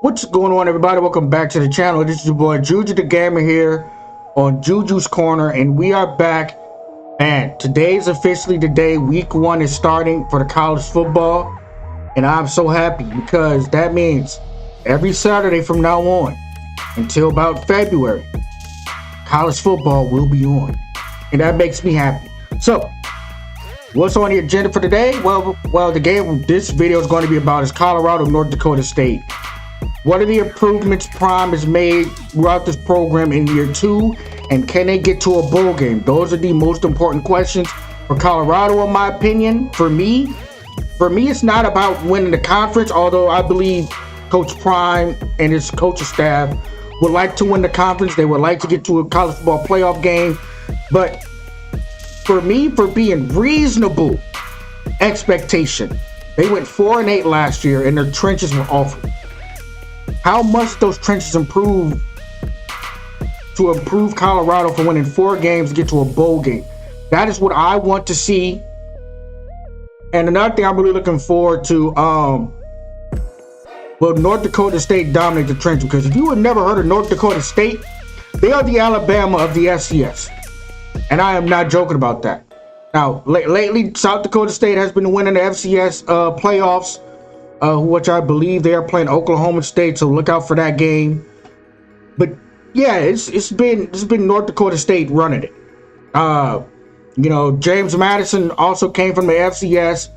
What's going on, everybody? Welcome back to the channel. This is your boy Juju the Gamer here on Juju's Corner, and we are back. And today's officially the day. Week 1 is starting for the college football, and I'm so happy because that means every Saturday from now on until about February, college football will be on, and that makes me happy. So, what's on the agenda for today? Well, the game this video is going to be about is Colorado, North Dakota State. What are the improvements Prime has made throughout this program in year 2, and can they get to a bowl game? Those are the most important questions for Colorado, in my opinion. For me, it's not about winning the conference, although I believe Coach Prime and his coaching staff would like to win the conference. They would like to get to a college football playoff game. But for me, for being reasonable expectation, they went 4-8 last year, and their trenches were awful. How much those trenches improve to improve Colorado from winning 4 games to get to a bowl game? That is what I want to see. And another thing I'm really looking forward to, North Dakota State dominate the trench, because if you have never heard of North Dakota State, they are the Alabama of the FCS. And I am not joking about that. Now, lately, South Dakota State has been winning the FCS playoffs, which I believe they are playing Oklahoma State, so look out for that game. But yeah, it's been North Dakota State running it. James Madison also came from the FCS.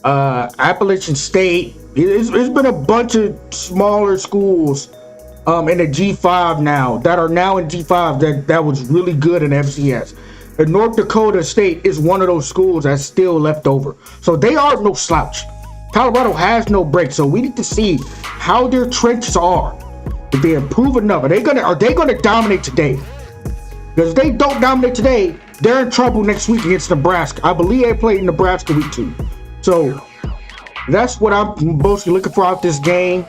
Appalachian State. It's been a bunch of smaller schools in the G5 now that are now in G5 that was really good in FCS. And North Dakota State is one of those schools that's still left over. So they are no slouch. Colorado has no break, so we need to see how their trenches are. If they improve enough, are they gonna dominate today? Because if they don't dominate today, they're in trouble next week against Nebraska. I believe they played Nebraska week 2. So that's what I'm mostly looking for out this game,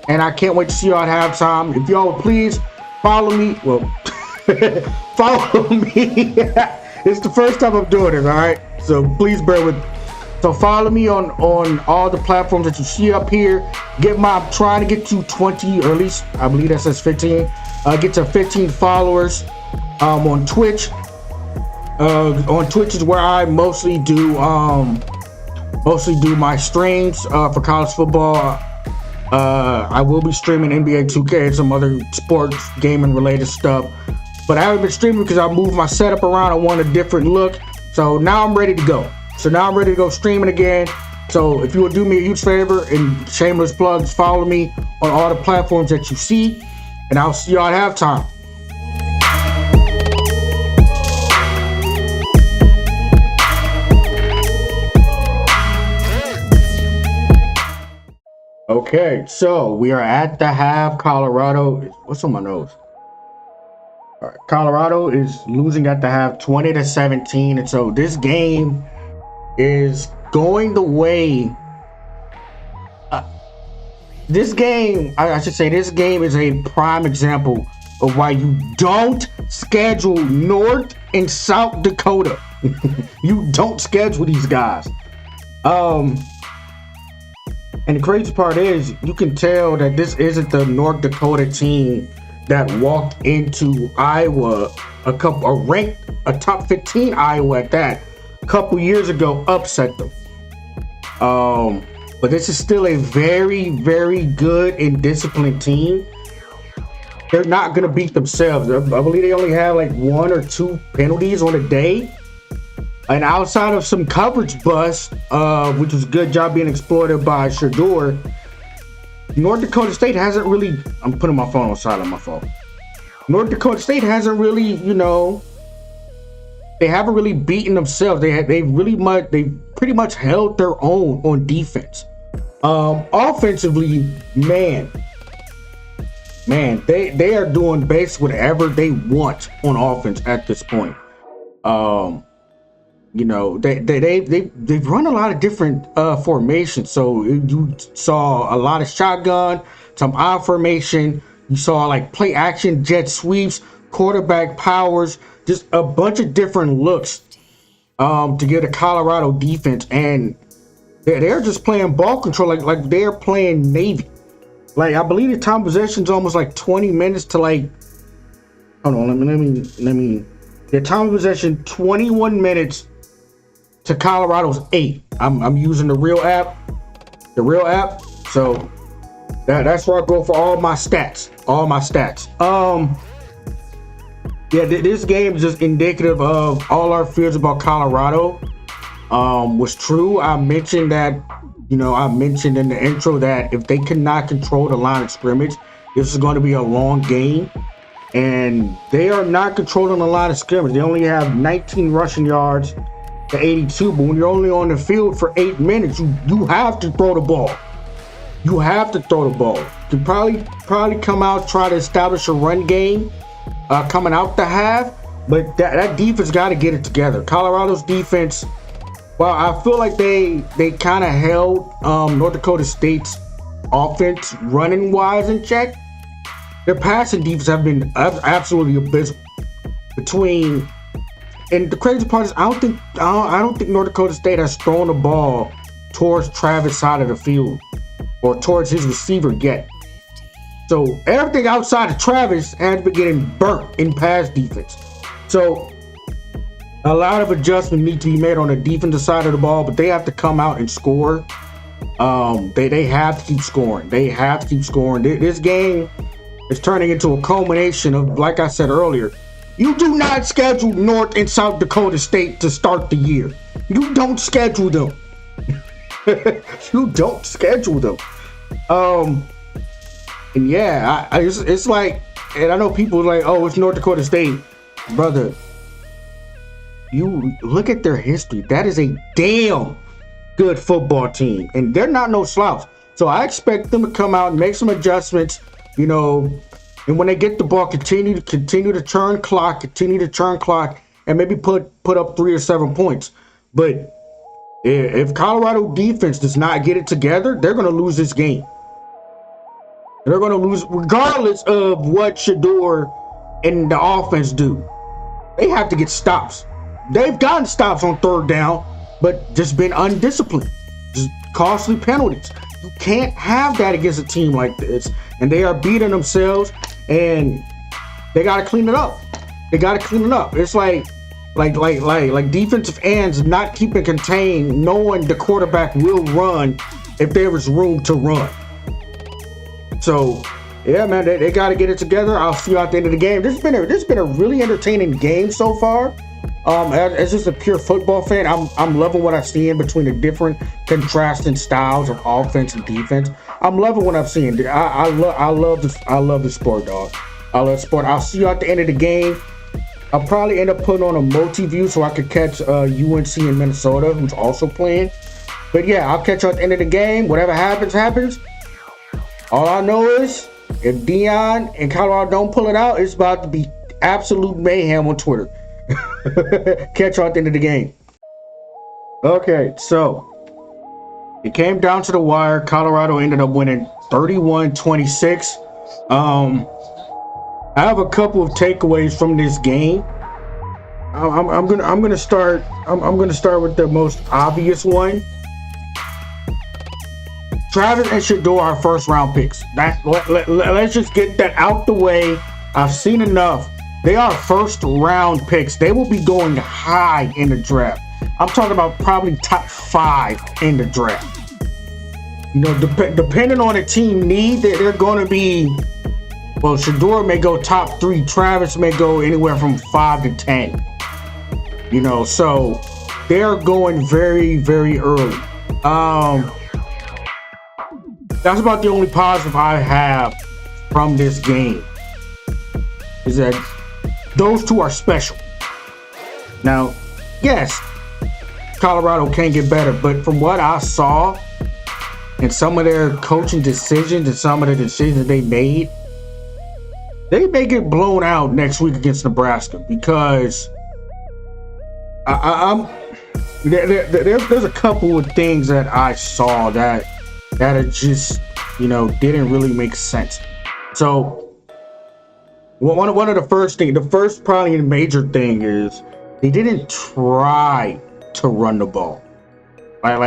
and I can't wait to see y'all at halftime. If y'all would please follow me. Well, follow me. It's the first time I'm doing it, all right? So please bear with me. So follow me on all the platforms that you see up here. I'm trying to get to 20, or at least I believe that says 15. Get to 15 followers on Twitch. On Twitch is where I mostly do my streams for college football. I will be streaming NBA 2K and some other sports gaming related stuff. But I haven't been streaming because I moved my setup around. I want a different look. So now I'm ready to go. Streaming again. So if you would do me a huge favor, and shameless plugs, follow me on all the platforms that you see, and I'll see y'all at halftime. Okay, so we are at the half. Colorado, what's on my nose? All right, Colorado is losing at the half, 20-17, and so this game is going the way. This game is a prime example of why you don't schedule North and South Dakota. You don't schedule these guys. And the crazy part is, you can tell that this isn't the North Dakota team that walked into Iowa, a top 15 Iowa at that, a couple years ago, upset them. But this is still a very, very good and disciplined team. They're not going to beat themselves. I believe they only have like 1 or 2 penalties on a day. And outside of some coverage bust, which was a good job being exploited by Shedeur, North Dakota State hasn't really, I'm putting my phone on silent, my fault. North Dakota State hasn't really, they haven't really beaten themselves. They pretty much held their own on defense. Offensively, man, they are doing basically whatever they want on offense at this point. They've run a lot of different formations. So you saw a lot of shotgun, some I formation. You saw like play action, jet sweeps, quarterback powers, just a bunch of different looks to get a Colorado defense, and they're just playing ball control like they're playing Navy. Like, I believe the time possession is almost like 20 minutes to like, hold on, let me, the time possession 21 minutes to Colorado's 8. I'm using the real app, so that's where I go for all my stats. Yeah, this game is just indicative of all our fears about Colorado was true. I mentioned that, I mentioned in the intro that if they cannot control the line of scrimmage, this is going to be a long game. And they are not controlling the line of scrimmage. They only have 19 rushing yards to 82. But when you're only on the field for 8 minutes, you have to throw the ball. You have to throw the ball. You probably come out, try to establish a run game coming out the half. But that defense got to get it together. Colorado's defense, well, I feel like they kind of held North Dakota State's offense running wise in check. Their passing defense have been absolutely abysmal. And the crazy part is I don't think North Dakota State has thrown the ball towards Travis' side of the field or towards his receiver yet. So everything outside of Travis has been getting burnt in pass defense. So a lot of adjustments need to be made on the defensive side of the ball, but they have to come out and score. They have to keep scoring. This game is turning into a culmination of, like I said earlier, you do not schedule North and South Dakota State to start the year. You don't schedule them. You don't schedule them. And yeah, it's like, and I know people are like, oh, it's North Dakota State. Brother, you look at their history. That is a damn good football team, and they're not no slouch. So I expect them to come out and make some adjustments, and when they get the ball, continue to churn clock, and maybe put up 3 or 7 points. But if Colorado defense does not get it together, they're going to lose this game. They're going to lose regardless of what Shedeur and the offense do. They have to get stops. They've gotten stops on 3rd down, but just been undisciplined. Just costly penalties. You can't have that against a team like this. And they are beating themselves, and they got to clean it up. It's like defensive ends not keeping contained, knowing the quarterback will run if there is room to run. So, yeah, man, they got to get it together. I'll see you at the end of the game. This has been a really entertaining game so far. As just a pure football fan, I'm loving what I've seen between the different contrasting styles of offense and defense. I'm loving what I've seen. I love the sport, dog. I love sport. I'll see you at the end of the game. I'll probably end up putting on a multi-view so I could catch UNC in Minnesota, who's also playing. But yeah, I'll catch you at the end of the game. Whatever happens, happens. All I know is if Deion and Colorado don't pull it out, it's about to be absolute mayhem on Twitter. Catch you at the end of the game. Okay, so it came down to the wire. Colorado ended up winning 31-26. I have a couple of takeaways from this game. I'm gonna start with the most obvious one. Travis and Shedeur are 1st-round picks. Let's just get that out the way. I've seen enough. They are 1st-round picks. They will be going high in the draft. I'm talking about probably top 5 in the draft. Depending on the team need, they're going to be. Well, Shedeur may go top 3. Travis may go anywhere from 5 to 10. So they're going very, very early. That's about the only positive I have from this game, is that those two are special. Now, yes, Colorado can get better, but from what I saw and some of their coaching decisions and some of the decisions they made, they may get blown out next week against Nebraska, because there's a couple of things that I saw that are just, didn't really make sense. So one of the first probably major thing is they didn't try to run the ball. And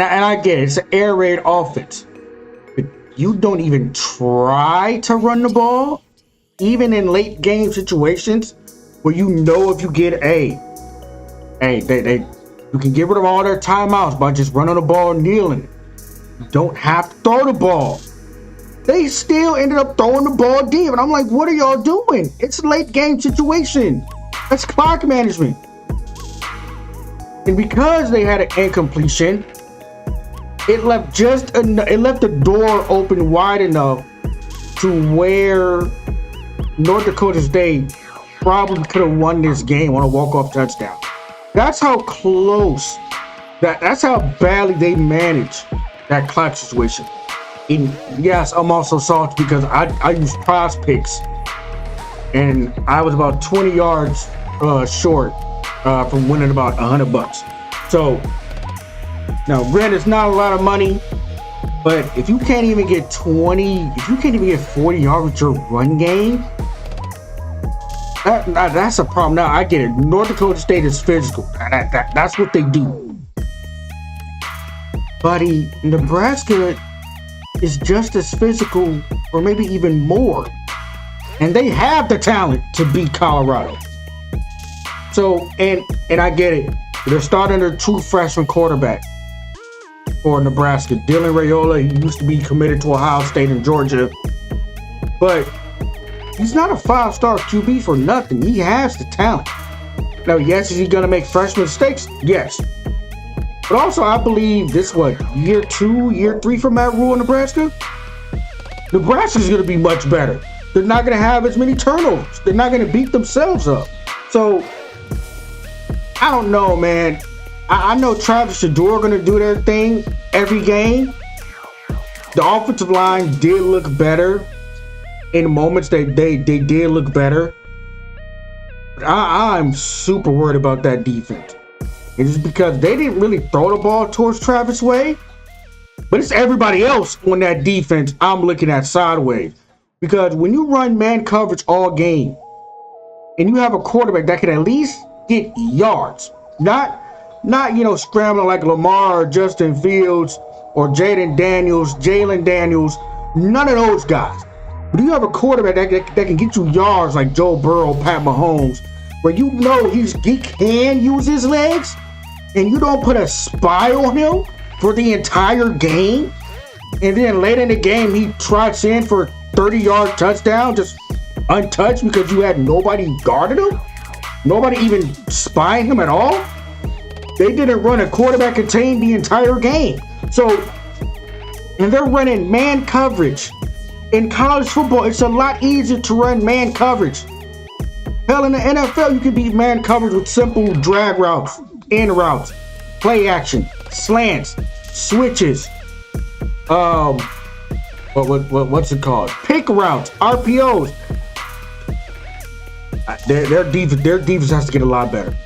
I get it, it's an air raid offense. But you don't even try to run the ball, even in late game situations where you know if you get you can get rid of all their timeouts by just running the ball and kneeling. You don't have to throw the ball. They still ended up throwing the ball deep. And I'm like, what are y'all doing? It's a late game situation. That's clock management. And because they had an incompletion, it left the door open wide enough to where North Dakota State probably could have won this game on a walk-off touchdown. That's how close, that's how badly they managed that clock situation. And yes, I'm also salty because I used Prize Picks, and I was about 20 yards short from winning about $100. So now, granted, it's not a lot of money, but if you can't even get 40 yards with your run game, that's a problem. Now I get it. North Dakota State is physical. That's what they do. Buddy, Nebraska is just as physical, or maybe even more, and they have the talent to beat Colorado. So, and I get it. They're starting their true freshman quarterback for Nebraska, Dylan Raiola. He used to be committed to Ohio State and Georgia, but he's not a 5-star QB for nothing. He has the talent. Now, yes, is he going to make freshman mistakes? Yes. But also, I believe this, year 2, year 3 for Matt Rule in Nebraska? Nebraska's going to be much better. They're not going to have as many turnovers. They're not going to beat themselves up. So, I don't know, man. I know Travis and Shedeur are going to do their thing every game. The offensive line did look better. In moments, they did look better. But I'm super worried about that defense. It's because they didn't really throw the ball towards Travis' way, but it's everybody else on that defense I'm looking at sideways. Because when you run man coverage all game, and you have a quarterback that can at least get yards, not scrambling like Lamar or Justin Fields or Jalen Daniels, none of those guys. But you have a quarterback that can get you yards like Joe Burrow, Pat Mahomes, where you know he can use his legs, and you don't put a spy on him for the entire game, and then later in the game he trots in for a 30-yard touchdown just untouched because you had nobody guarding him, nobody even spying him at all. They didn't run a quarterback contained the entire game. So, and they're running man coverage. In college football, it's a lot easier to run man coverage. Hell, in the NFL, you can beat man coverage with simple drag routes, in routes, play action, slants, switches, what's it called? Pick routes, RPOs. Their defense has to get a lot better.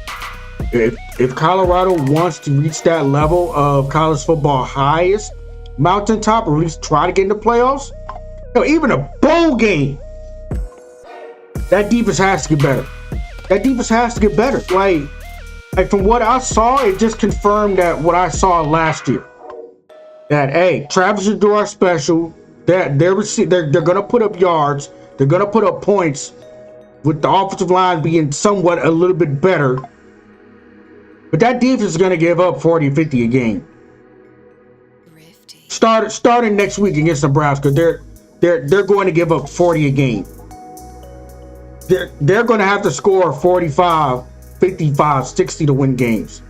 If Colorado wants to reach that level of college football highest mountaintop, or at least try to get in the playoffs, even a bowl game, that defense has to get better. That defense has to get better. Like from what I saw, it just confirmed that what I saw last year. That Travis and Shedeur are special. They're gonna put up yards. They're gonna put up points, with the offensive line being somewhat a little bit better. But that defense is gonna give up 40, 50 a game. Starting next week against Nebraska, they're going to give up 40 a game. They're going to have to score 45, 55, 60 to win games.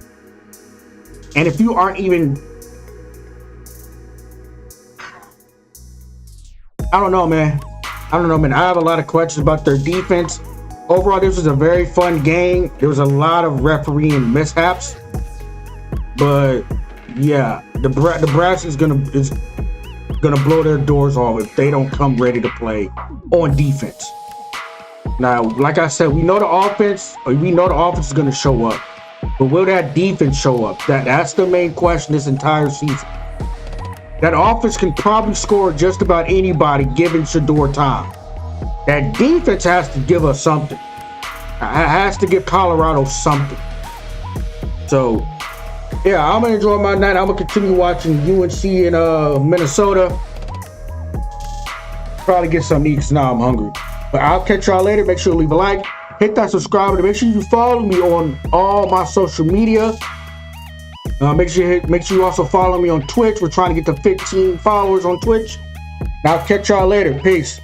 And if you aren't even, I don't know, man. I have a lot of questions about their defense. Overall, this was a very fun game. There was a lot of refereeing mishaps. But yeah, Nebraska is gonna blow their doors off if they don't come ready to play on defense. Now, like I said, we know the offense is gonna show up, but will that defense show up? That's the main question this entire season. That offense can probably score just about anybody given Shedeur time. That defense has to give us something. It has to give Colorado something. So, yeah, I'm gonna enjoy my night. I'm gonna continue watching UNC in Minnesota. Probably get something to eat because now I'm hungry. But I'll catch y'all later. Make sure to leave a like, hit that subscribe button. Make sure you follow me on all my social media. Make sure you also follow me on Twitch. We're trying to get to 15 followers on Twitch. Now I'll catch y'all later. Peace.